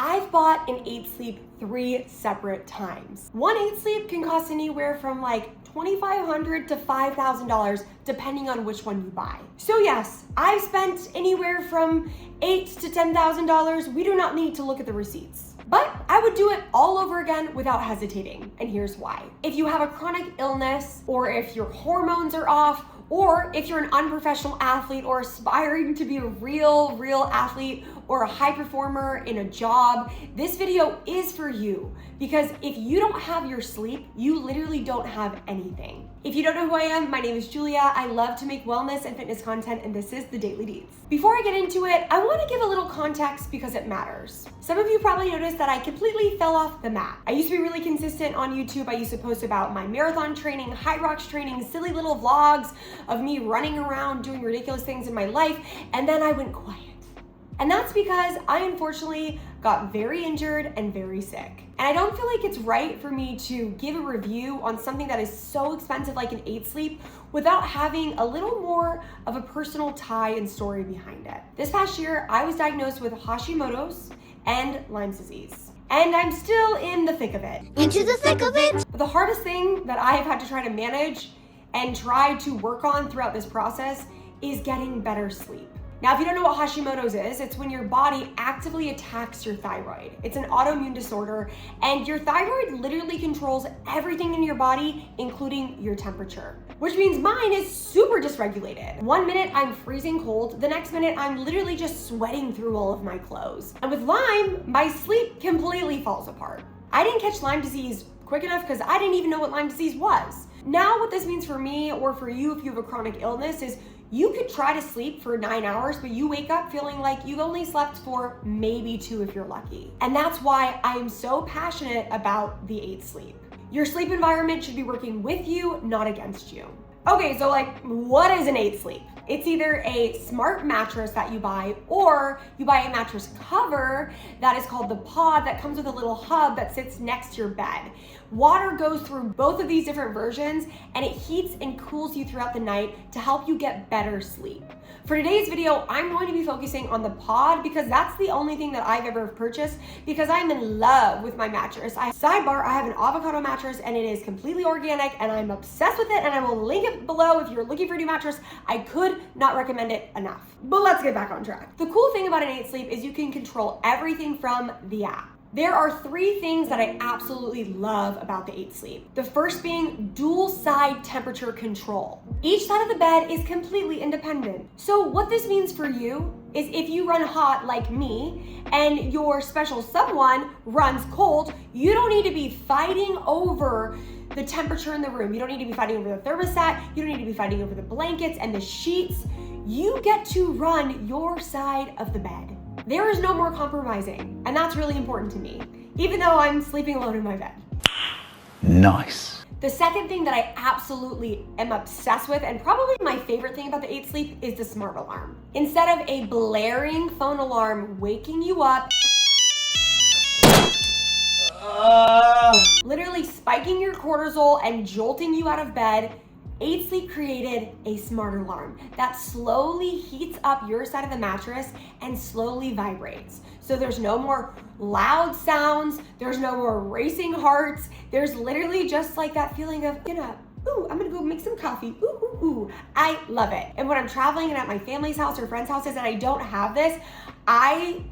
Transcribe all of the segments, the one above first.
I've bought an 8 Sleep 3 separate times. One 8 Sleep can cost anywhere from like $2,500 to $5,000 depending on which one you buy. So yes, I've spent anywhere from $8,000 to $10,000. We do not need to look at the receipts. But I would do it all over again without hesitating, and here's why. If you have a chronic illness, or if your hormones are off, or if you're an unprofessional athlete or aspiring to be a real athlete or a high performer in a job, this video is for you. Because if you don't have your sleep, you literally don't have anything. If you don't know who I am, my name is Julia. I love to make wellness and fitness content, and this is The Daily Deets. Before I get into it, I want to give a little context because it matters. Some of you probably noticed that I completely fell off the map. I used to be really consistent on YouTube. I used to post about my marathon training, high rocks training, silly little vlogs of me running around doing ridiculous things in my life, and then I went quiet. And that's because I unfortunately got very injured and very sick. And I don't feel like it's right for me to give a review on something that is so expensive like an 8 Sleep without having a little more of a personal tie and story behind it. This past year, I was diagnosed with Hashimoto's and Lyme's disease. And I'm still in the thick of it. Into the thick of it. But the hardest thing that I have had to try to manage and try to work on throughout this process is getting better sleep. Now, if you don't know what Hashimoto's is, it's when your body actively attacks your thyroid. It's an autoimmune disorder, and your thyroid literally controls everything in your body, including your temperature, which means mine is super dysregulated. One minute I'm freezing cold, the next minute I'm literally just sweating through all of my clothes. And with Lyme, my sleep completely falls apart. I didn't catch Lyme disease quick enough because I didn't even know what Lyme disease was. Now, what this means for me or for you if you have a chronic illness is you could try to sleep for 9 hours, but you wake up feeling like you've only slept for maybe 2 if you're lucky. And that's why I am so passionate about the 8 Sleep. Your sleep environment should be working with you, not against you. Okay, so what is an 8 Sleep? It's either a smart mattress that you buy, or you buy a mattress cover that is called the pod that comes with a little hub that sits next to your bed. Water goes through both of these different versions, and it heats and cools you throughout the night to help you get better sleep. For today's video, I'm going to be focusing on the pod because that's the only thing that I've ever purchased because I'm in love with my mattress. Sidebar, I have an avocado mattress and it is completely organic and I'm obsessed with it, and I will link it below if you're looking for a new mattress. I could not recommend it enough. But let's get back on track. The cool thing about an 8 Sleep is you can control everything from the app. There are 3 things that I absolutely love about the 8 Sleep. The first being dual side temperature control. Each side of the bed is completely independent. So what this means for you is if you run hot like me and your special someone runs cold, you don't need to be fighting over the temperature in the room. You don't need to be fighting over the thermostat. You don't need to be fighting over the blankets and the sheets. You get to run your side of the bed. There is no more compromising, and that's really important to me, even though I'm sleeping alone in my bed. Nice. The second thing that I absolutely am obsessed with, and probably my favorite thing about the 8 Sleep, is the smart alarm. Instead of a blaring phone alarm waking you up, literally spiking your cortisol and jolting you out of bed, 8 Sleep created a smart alarm that slowly heats up your side of the mattress and slowly vibrates. So there's no more loud sounds, there's no more racing hearts, there's literally just like that feeling of, ooh, I'm gonna go make some coffee, ooh. I love it. And when I'm traveling and at my family's house or friends' houses and I don't have this, I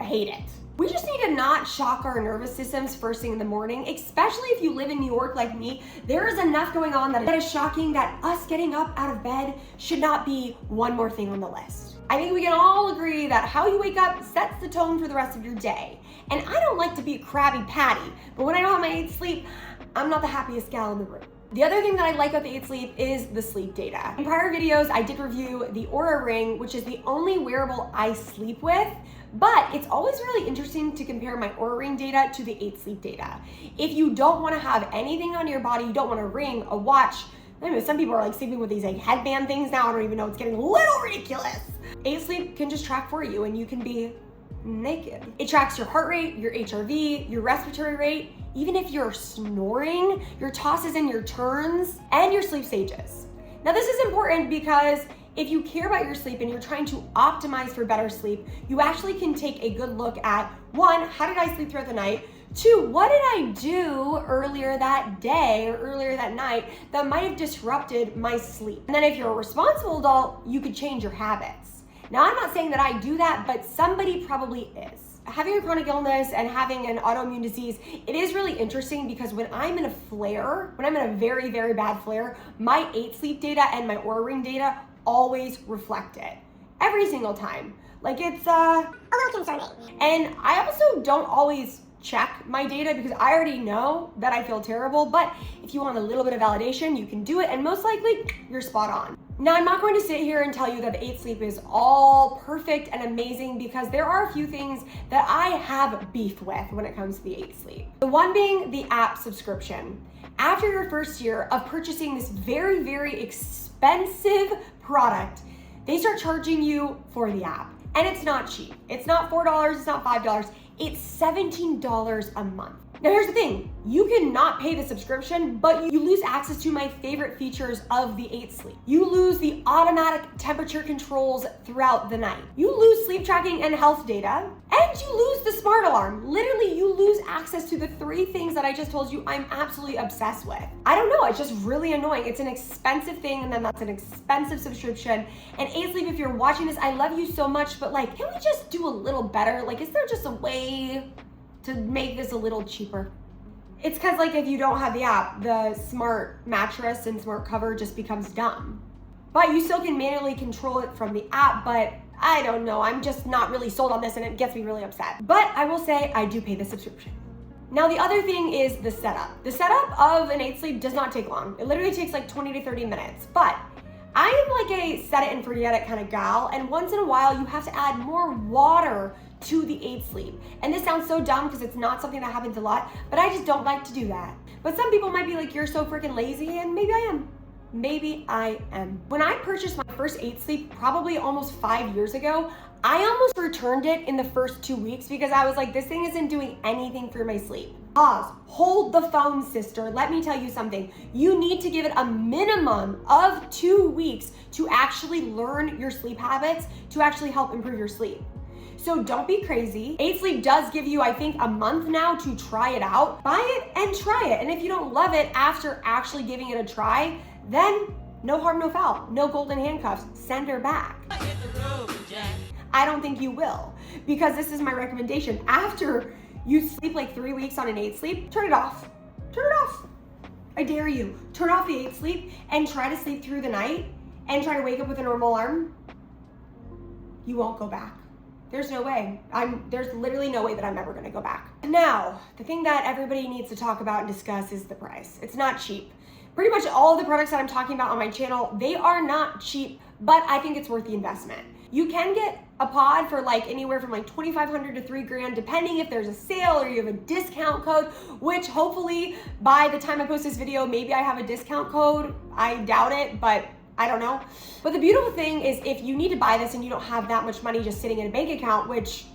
hate it. We just need to not shock our nervous systems first thing in the morning, especially if you live in New York like me. There is enough going on that is shocking that us getting up out of bed should not be one more thing on the list. I think we can all agree that how you wake up sets the tone for the rest of your day. And I don't like to be a Krabby Patty, but when I don't have my 8 Sleep, I'm not the happiest gal in the room. The other thing that I like about the 8 Sleep is the sleep data. In prior videos, I did review the Oura Ring, which is the only wearable I sleep with, but it's always really interesting to compare my Oura Ring data to the 8 Sleep data. If you don't want to have anything on your body, you don't want a ring, a watch, I mean, some people are sleeping with these headband things now. I don't even know, it's getting a little ridiculous. 8 Sleep can just track for you and you can be naked. It tracks your heart rate, your HRV, your respiratory rate, even if you're snoring, your tosses and your turns, and your sleep stages. Now this is important because if you care about your sleep and you're trying to optimize for better sleep, you actually can take a good look at, one, how did I sleep throughout the night? Two, what did I do earlier that day or earlier that night that might have disrupted my sleep? And then if you're a responsible adult, you could change your habits. Now, I'm not saying that I do that, but somebody probably is. Having a chronic illness and having an autoimmune disease, it is really interesting because when I'm in a flare, when I'm in a very, very bad flare, my 8 sleep data and my Oura Ring data always reflect it. Every single time. Like, it's a little concerning. And I also don't always check my data because I already know that I feel terrible, but if you want a little bit of validation, you can do it, and most likely you're spot on. Now, I'm not going to sit here and tell you that the 8 sleep is all perfect and amazing because there are a few things that I have beef with when it comes to the 8 sleep. The one being the app subscription. After your first year of purchasing this very, very expensive product, they start charging you for the app. And it's not cheap. It's not $4, it's not $5, it's $17 a month. Now here's the thing, you cannot pay the subscription, but you lose access to my favorite features of the 8 sleep. You lose the automatic temperature controls throughout the night. You lose sleep tracking and health data, and you lose the smart alarm. Literally, you lose access to the 3 things that I just told you I'm absolutely obsessed with. I don't know, it's just really annoying. It's an expensive thing, and then that's an expensive subscription. And 8 sleep, if you're watching this, I love you so much, but like, can we just do a little better? Like, is there just a way to make this a little cheaper? It's because, like, if you don't have the app, the smart mattress and smart cover just becomes dumb. But you still can manually control it from the app, but I don't know, I'm just not really sold on this and it gets me really upset. But I will say I do pay the subscription. Now, the other thing is the setup. The setup of an 8 sleep does not take long. It literally takes like 20 to 30 minutes, but I am like a set it and forget it kind of gal, and once in a while you have to add more water to the 8 sleep. And this sounds so dumb because it's not something that happens a lot, but I just don't like to do that. But some people might be like, you're so freaking lazy, and maybe I am. Maybe I am. When I purchased my first 8 sleep, probably almost 5 years ago, I almost returned it in the first 2 weeks because I was like, this thing isn't doing anything for my sleep. Pause, hold the phone, sister. Let me tell you something. You need to give it a minimum of 2 weeks to actually learn your sleep habits, to actually help improve your sleep. So don't be crazy. 8 sleep does give you, I think, a month now to try it out. Buy it and try it. And if you don't love it after actually giving it a try, then no harm, no foul. No golden handcuffs. Send her back. I don't think you will, because this is my recommendation. After you sleep like 3 weeks on an 8 sleep, turn it off. Turn it off. I dare you. Turn off the 8 sleep and try to sleep through the night and try to wake up with a normal alarm. You won't go back. There's no way. There's literally no way that I'm ever gonna go back. Now, the thing that everybody needs to talk about and discuss is the price. It's not cheap. Pretty much all of the products that I'm talking about on my channel, they are not cheap, but I think it's worth the investment. You can get a pod for like anywhere from like $2,500 to $3,000, depending if there's a sale or you have a discount code, which hopefully by the time I post this video, maybe I have a discount code. I doubt it, but I don't know. But the beautiful thing is if you need to buy this and you don't have that much money just sitting in a bank account, which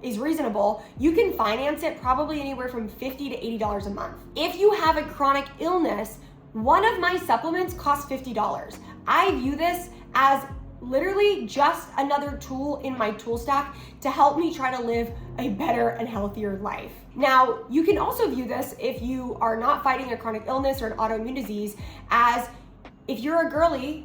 is reasonable, you can finance it probably anywhere from $50 to $80 a month. If you have a chronic illness, one of my supplements costs $50. I view this as literally just another tool in my tool stack to help me try to live a better and healthier life. Now, you can also view this if you are not fighting a chronic illness or an autoimmune disease as if you're a girly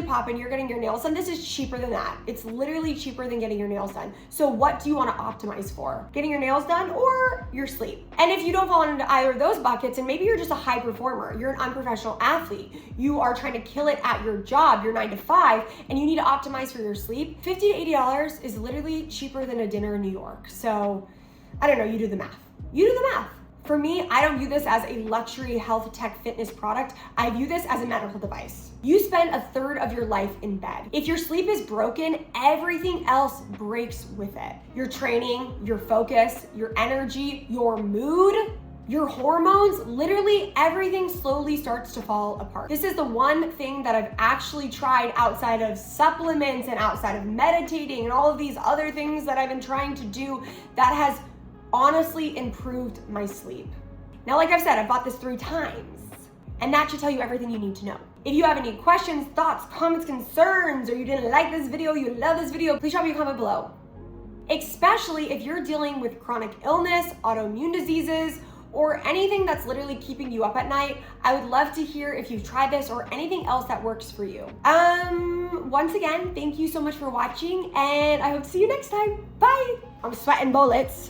pop and you're getting your nails done, this is cheaper than that. It's literally cheaper than getting your nails done. So what do you want to optimize for? Getting your nails done or your sleep? And if you don't fall into either of those buckets, and maybe you're just a high performer, you're an unprofessional athlete, you are trying to kill it at your job, your 9 to 5, and you need to optimize for your sleep, $50 to $80 is literally cheaper than a dinner in New York. So I don't know, you do the math. You do the math. For me, I don't view this as a luxury health tech fitness product. I view this as a medical device. You spend a third of your life in bed. If your sleep is broken, everything else breaks with it. Your training, your focus, your energy, your mood, your hormones, literally everything slowly starts to fall apart. This is the one thing that I've actually tried outside of supplements and outside of meditating and all of these other things that I've been trying to do that has honestly improved my sleep. Now, like I've said, I've bought this 3 times, and that should tell you everything you need to know. If you have any questions, thoughts, comments, concerns, or you didn't like this video, you love this video, please drop me a comment below. Especially if you're dealing with chronic illness, autoimmune diseases, or anything that's literally keeping you up at night, I would love to hear if you've tried this or anything else that works for you. Once again, thank you so much for watching, and I hope to see you next time. Bye! I'm sweating bullets.